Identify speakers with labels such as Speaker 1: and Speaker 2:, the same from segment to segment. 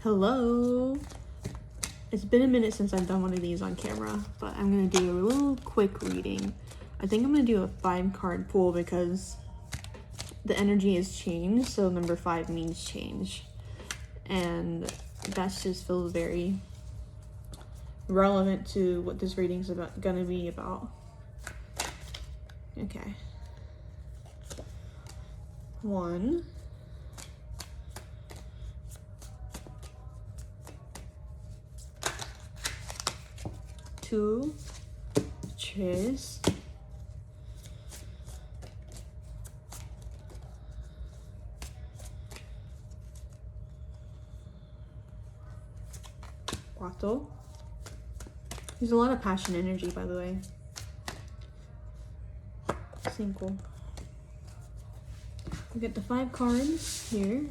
Speaker 1: Hello. It's been a minute since I've done one of these on camera, but I'm going to do a little quick reading. I think I'm going to do a 5-card pull because the energy has changed, so number 5 means change. And that just feels very relevant to what this reading's going to be about. Okay. 1. 2, 3, 4. There's a lot of passion energy, by the way. 5. We get the 5 cards here.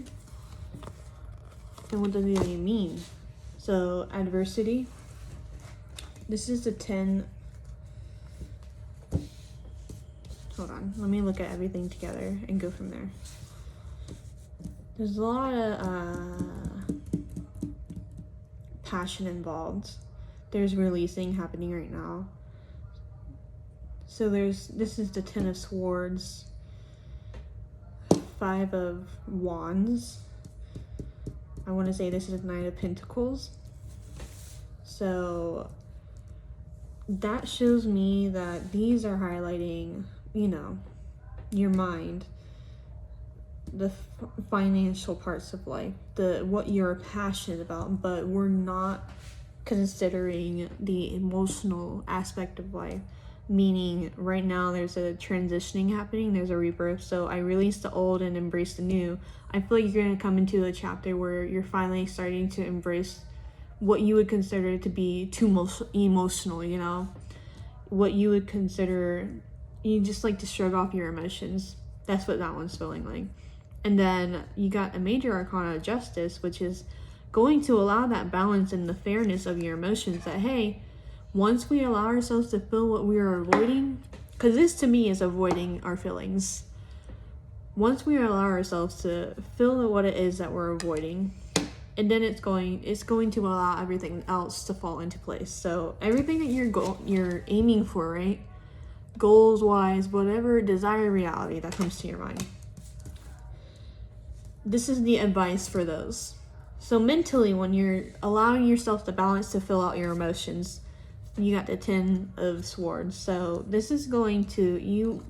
Speaker 1: And what do they mean? So, adversity. This is the 10. Hold on. Let me look at everything together and go from there. There's a lot of passion involved. There's releasing happening right now. So this is the 10 of Swords, 5 of Wands. I want to say this is 9 of Pentacles. So that shows me that these are highlighting, your mind, the financial parts of life, what you're passionate about, but we're not considering the emotional aspect of life. Meaning right now there's a transitioning happening, there's a rebirth. So I release the old and embrace the new. I feel like you're going to come into a chapter where you're finally starting to embrace what you would consider to be too emotional, what you would consider, you just like to shrug off your emotions. That's what that one's feeling like. And then you got a major arcana of Justice, which is going to allow that balance and the fairness of your emotions, that hey, once we allow ourselves to feel what we are avoiding, because this to me is avoiding our feelings. Once we allow ourselves to feel what it is that we're avoiding, and then it's going to allow everything else to fall into place. So everything that you're aiming for, right? Goals wise, whatever desire reality that comes to your mind. This is the advice for those. So mentally, when you're allowing yourself the balance to fill out your emotions, you got the 10 of Swords. So this is going to,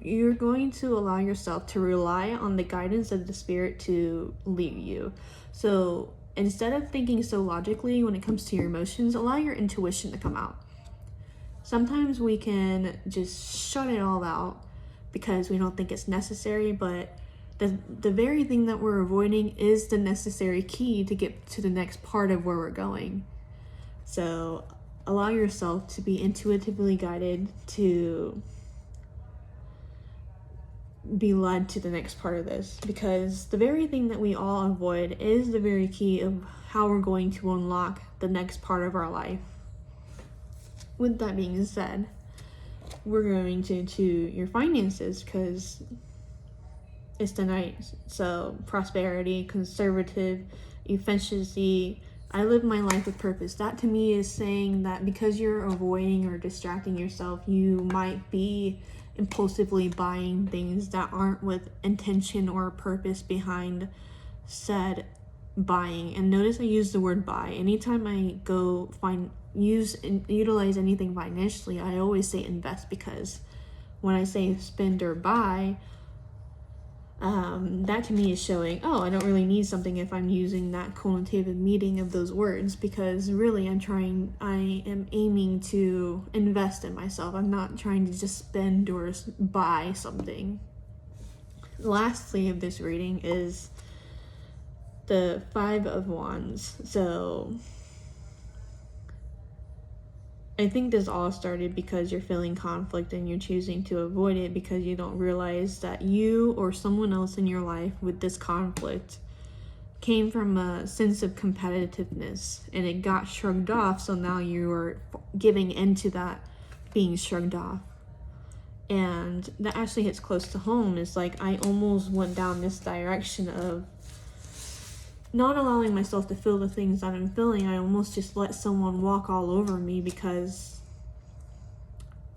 Speaker 1: you're going to allow yourself to rely on the guidance of the spirit to lead you. So instead of thinking so logically when it comes to your emotions, allow your intuition to come out. Sometimes we can just shut it all out because we don't think it's necessary, but the very thing that we're avoiding is the necessary key to get to the next part of where we're going. So allow yourself to be intuitively guided to be led to the next part of this, because the very thing that we all avoid is the very key of how we're going to unlock the next part of our life. With that being said, we're going to your finances, because it's the Knight. So prosperity, conservative, efficiency. I live my life with purpose. That to me is saying that because you're avoiding or distracting yourself, you might be impulsively buying things that aren't with intention or purpose behind said buying. And notice I use the word buy. Anytime I go utilize anything financially, I always say invest, because when I say spend or buy, that to me is showing, I don't really need something if I'm using that connotative meaning of those words, because really I am aiming to invest in myself. I'm not trying to just spend or buy something. Lastly of this reading is the 5 of Wands. So I think this all started because you're feeling conflict and you're choosing to avoid it because you don't realize that you or someone else in your life with this conflict came from a sense of competitiveness and it got shrugged off. So now you are giving into that being shrugged off. And that actually hits close to home. It's like I almost went down this direction of not allowing myself to feel the things that I'm feeling. I almost just let someone walk all over me because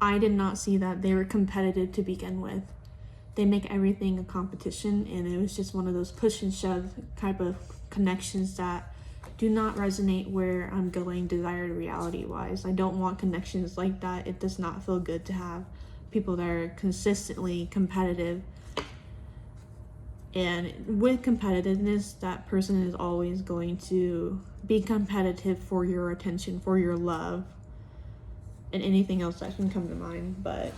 Speaker 1: I did not see that they were competitive to begin with. They make everything a competition, and it was just one of those push and shove type of connections that do not resonate where I'm going desired reality wise. I don't want connections like that. It does not feel good to have people that are consistently competitive. And with competitiveness, that person is always going to be competitive for your attention, for your love, and anything else that can come to mind. But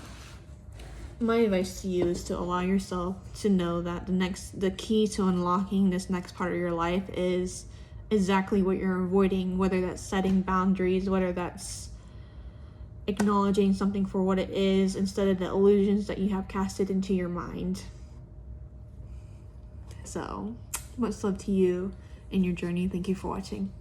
Speaker 1: my advice to you is to allow yourself to know that the key to unlocking this next part of your life is exactly what you're avoiding, whether that's setting boundaries, whether that's acknowledging something for what it is instead of the illusions that you have casted into your mind. So, much love to you in your journey. Thank you for watching.